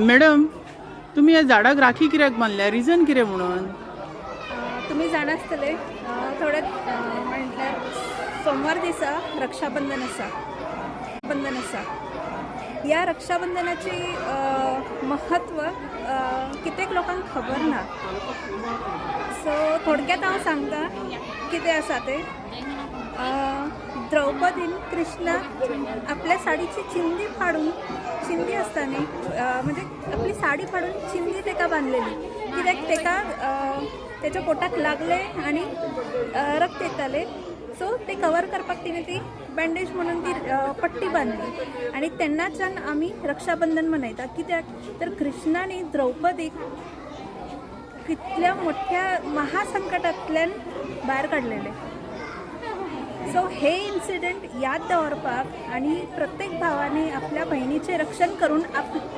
Madam तुम्ही या झाडाक राखी कित्याक बांदल्या रिजन कितें म्हणून? तुम्ही जाणासतले थोड्यात म्हटल्यार सोमवार दिसा रक्षाबंधन आसा. या रक्षाबंधनाची महत्व कित्येक लोकांक खबर ना. सो थोडक्यात हांव सांगता कितें आसा तें. द्रौपदीन कृष्ण आपल्या साडीची चिंदी असता न्ही, म्हणजे आपली साडी फाडून चिंदी तेका बांदलेली, कित्याक तेका तेच्या पोटाक लागले आणि रक्त येताले. सो ते कवर करपाक तिने ती बँडेज म्हणून ती पट्टी बांधली आणि तेन्नाच्यान आमी रक्षाबंधन मनयता. कित्याक तर कृष्णाने द्रौपदीक कितल्या मोठ्या महासंकटांतल्यान भायर काडलेले. सो हे इन्सिडेंट याद दवरपाक आणि प्रत्येक भावाने आपल्या बहिणीचे रक्षण करून